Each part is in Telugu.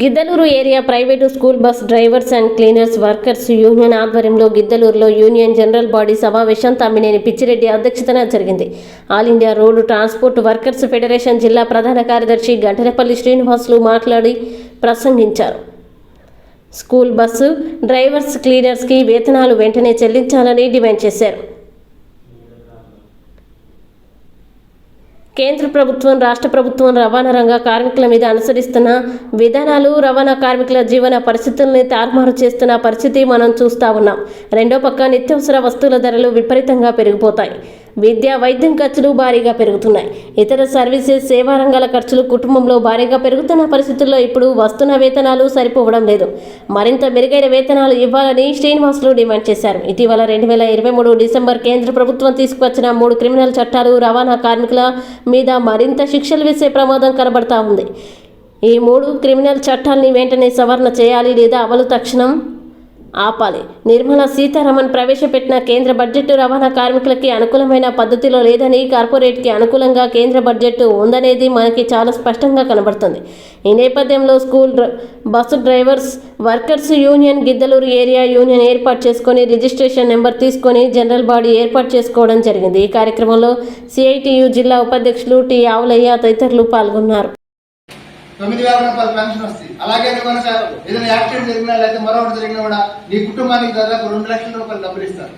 Giddalur area private school bus drivers and cleaners workers union ఆధ్వర్యంలో గిద్దలూరులో యూనియన్ జనరల్ బాడీ సమావేశం తమ్మినేని పిచ్చిరెడ్డి అధ్యక్షతన జరిగింది. All India road transport workers federation జిల్లా ప్రధాన కార్యదర్శి గంటనపల్లి శ్రీనివాసులు మాట్లాడి ప్రసంగించారు. స్కూల్ బస్సు డ్రైవర్స్ క్లీనర్స్కి వేతనాలు వెంటనే చెల్లించాలని డిమాండ్ చేశారు. కేంద్ర ప్రభుత్వం, రాష్ట్ర ప్రభుత్వం రవాణా రంగ కార్మికుల మీద అనుసరిస్తున్న విధానాలు రవాణా కార్మికుల జీవన పరిస్థితుల్ని తారుమారు చేస్తున్న పరిస్థితి మనం చూస్తూ ఉన్నాం. రెండో పక్క నిత్యావసర వస్తువుల ధరలు విపరీతంగా పెరిగిపోతాయి. విద్య, వైద్యం ఖర్చులు భారీగా పెరుగుతున్నాయి. ఇతర సర్వీసెస్, సేవా రంగాల ఖర్చులు కుటుంబంలో భారీగా పెరుగుతున్న పరిస్థితుల్లో ఇప్పుడు వస్తున్న వేతనాలు సరిపోవడం లేదు. మరింత మెరుగైన వేతనాలు ఇవ్వాలని శ్రీనివాసులు డిమాండ్ చేశారు. ఇటీవల 2023 డిసెంబర్ కేంద్ర ప్రభుత్వం తీసుకువచ్చిన 3 క్రిమినల్ చట్టాలు రవాణా కార్మికుల మీద మరింత శిక్షలు వేసే ప్రమాదం కనబడతా ఉంది. ఈ 3 క్రిమినల్ చట్టాలని వెంటనే సవరణ చేయాలి లేదా అమలు తక్షణం ఆపాలి. నిర్మలా సీతారామన్ ప్రవేశపెట్టిన కేంద్ర బడ్జెట్ రవాణా కార్మికులకి అనుకూలమైన పద్ధతిలో లేదని, కార్పొరేట్కి అనుకూలంగా కేంద్ర బడ్జెట్ ఉందనేది మనకి చాలా స్పష్టంగా కనబడుతుంది. ఈ నేపథ్యంలో school bus drivers workers union Giddalur area union ఏర్పాటు చేసుకొని రిజిస్ట్రేషన్ నెంబర్ తీసుకొని జనరల్ బాడీ ఏర్పాటు చేసుకోవడం జరిగింది. ఈ కార్యక్రమంలో సిఐటియు జిల్లా ఉపాధ్యక్షులు టి ఆవులయ్య తదితరులు పాల్గొన్నారు. 9,000 రూపాయలు పెన్షన్ వస్తుంది. అలాగే ఏదైనా యాక్సిడెంట్ జరిగినా లేకపోతే మరొకటి జరిగినా కూడా నీ కుటుంబానికి దాదాపు 2 లక్షల రూపాయలు డబ్బులు ఇస్తారు.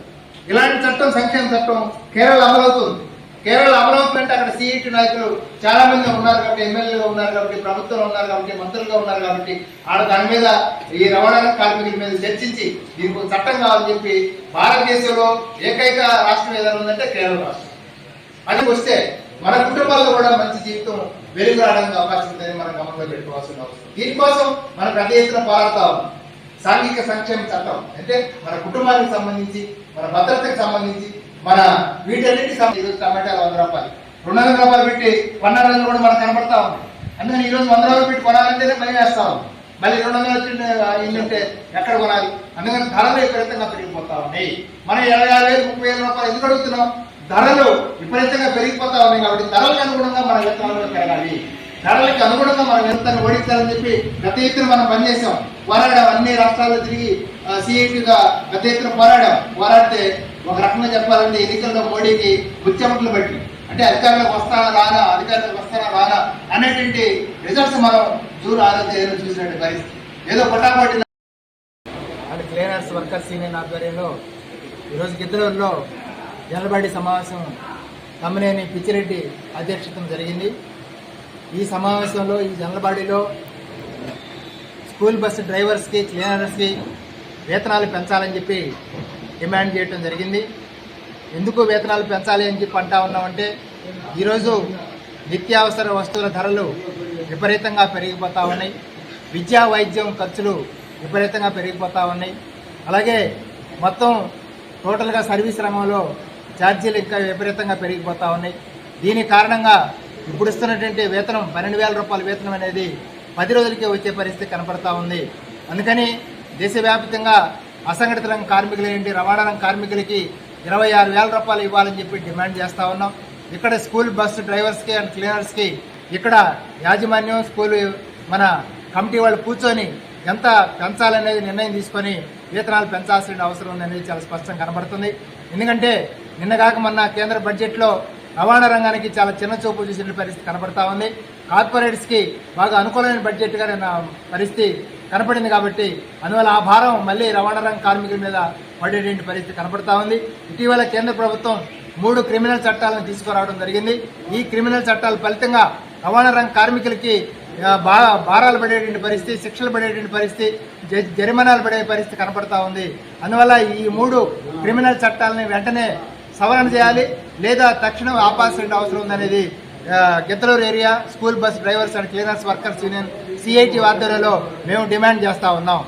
ఇలాంటి చట్టం, సంక్షేమ చట్టం కేరళ అమలవుతుంది. కేరళ అమలవుతుందంటే అక్కడ సిఐటి నాయకులు చాలా మంది ఉన్నారు కాబట్టి, ఎమ్మెల్యేలు ఉన్నారు కాబట్టి, ప్రభుత్వంలో ఉన్నారు కాబట్టి, మంత్రులుగా ఉన్నారు కాబట్టి దాని మీద ఈ రవాణా కార్మికుల మీద చర్చించి దీనికి చట్టం కావాలని చెప్పి భారతదేశంలో ఏకైక రాష్ట్రం ఏదైనా ఉందంటే కేరళ రాష్ట్రం. అది వస్తే మన కుటుంబాల్లో కూడా మంచి జీవితం వెలుగు రావడానికి అవకాశం ఉందని మనం గమనంలో పెట్టుకోవాల్సిన అవసరం. దీనికోసం మన పెద్ద ఎత్తున పోరాడుతా ఉన్నాం. సాంఘిక సంక్షేమ చట్టం అంటే మన కుటుంబానికి సంబంధించి, మన భద్రతకు సంబంధించి, మన వీటన్నిటికి సంబంధించి టమాటాలు 100 రూపాయలు, 200 రూపాయలు పెట్టి కొన్నారని కూడా మనకు కనబడతా ఉంది. అందుకని ఈరోజు 100 రూపాయలు పెట్టి కొనాలంటేనే భయం వేస్తా ఉంది. మళ్ళీ 200 ఇల్లుంటే ఎక్కడ కొనాలి? అందుకని ధరలు విపరీతంగా పెరిగిపోతా ఉన్నాయి. మనం 25,000, 30,000 రూపాయలు ఎందుకు అడుగుతున్నాం? ధరలు విపరీతంగా పెరిగిపోతా ఉన్నాయి కాబట్టి ధరలకు అనుగుణంగా మన వేతనాలు పెరగాలి. ధరలకు అనుగుణంగా మన వేతనాన్ని ఓడించాలని చెప్పి గత ఎత్తున మనం పనిచేసాం, పోరాడాం. అన్ని రాష్ట్రాల్లో తిరిగి సిఐటిగా గత ఎత్తున పోరాడితే ఒక రకంగా చెప్పాలంటే ఎన్నికల్లో మోడీకి ముత్యముట్లు బట్టి, అంటే అధికారులకు వస్తానా రానా అనేటువంటి రిజల్ట్స్ మనం ఆరోగ్యం చూసినట్టు పరిస్థితి. ఏదో పొట్టాపట్టి క్లీనర్స్ వర్కర్స్ యూనియన్ ఆధ్వర్యంలో ఈరోజు గిద్దలూరులో జనరల్ బాడీ సమావేశం తమ్మినేని పిచ్చిరెడ్డి అధ్యక్షతన జరిగింది. ఈ సమావేశంలో, ఈ జనరల్ బాడీలో స్కూల్ బస్సు డ్రైవర్స్కి, క్లీనర్స్కి వేతనాలు పెంచాలని చెప్పి డిమాండ్ చేయడం జరిగింది. ఎందుకు వేతనాలు పెంచాలి అని చెప్పి అంటా ఉన్నామంటే, ఈరోజు నిత్యావసర వస్తువుల ధరలు విపరీతంగా పెరిగిపోతూ ఉన్నాయి. విద్యా, వైద్యం ఖర్చులు విపరీతంగా పెరిగిపోతూ ఉన్నాయి. అలాగే మొత్తం టోటల్గా సర్వీస్ రంగంలో ఛార్జీలు ఇంకా విపరీతంగా పెరిగిపోతూ ఉన్నాయి. దీని కారణంగా ఇప్పుడు ఇస్తున్నటువంటి వేతనం 12,000 రూపాయల వేతనం అనేది 10 రోజులకే వచ్చే పరిస్థితి కనపడతా ఉంది. అందుకని దేశవ్యాప్తంగా అసంఘటిత రంగ కార్మికులు రవాణా రంగ కార్మికులకి 26,000 రూపాయలు ఇవ్వాలని చెప్పి డిమాండ్ చేస్తూ ఉన్నాం. ఇక్కడ స్కూల్ బస్సు డ్రైవర్స్కి అండ్ క్లీనర్స్కి ఇక్కడ యాజమాన్యం, స్కూల్ మన కమిటీ వాళ్ళు కూర్చొని ఎంత పెంచాలనేది నిర్ణయం తీసుకొని వేతనాలు పెంచాల్సిన అవసరం ఉందనేది చాలా స్పష్టంగా కనబడుతుంది. ఎందుకంటే నిన్నగాక మొన్న కేంద్ర బడ్జెట్లో రవాణా రంగానికి చాలా చిన్న చూపు చూసిన పరిస్థితి కనబడతా ఉంది. కార్పొరేట్స్కి బాగా అనుకూలమైన బడ్జెట్గా పరిస్థితి కనపడింది కాబట్టి అందువల్ల ఆ భారం మళ్ళీ రవాణా రంగ కార్మికుల మీద పడేటువంటి పరిస్థితి కనబడతా ఉంది. ఇటీవల కేంద్ర ప్రభుత్వం 3 క్రిమినల్ చట్టాలను తీసుకురావడం జరిగింది. ఈ క్రిమినల్ చట్టాల ఫలితంగా రవాణా రంగ కార్మికులకి భారాలు పడేటువంటి పరిస్థితి, శిక్షలు పడేటువంటి పరిస్థితి, జరిమానాలు పడే పరిస్థితి కనపడతా ఉంది. అందువల్ల ఈ 3 క్రిమినల్ చట్టాలని వెంటనే సవరణ చేయాలి లేదా తక్షణం ఆపాల్సిన అవసరం ఉందనేది Giddalur area school bus drivers and cleaners workers union CIT ఆధ్వర్యంలో మేము డిమాండ్ చేస్తూ ఉన్నాం.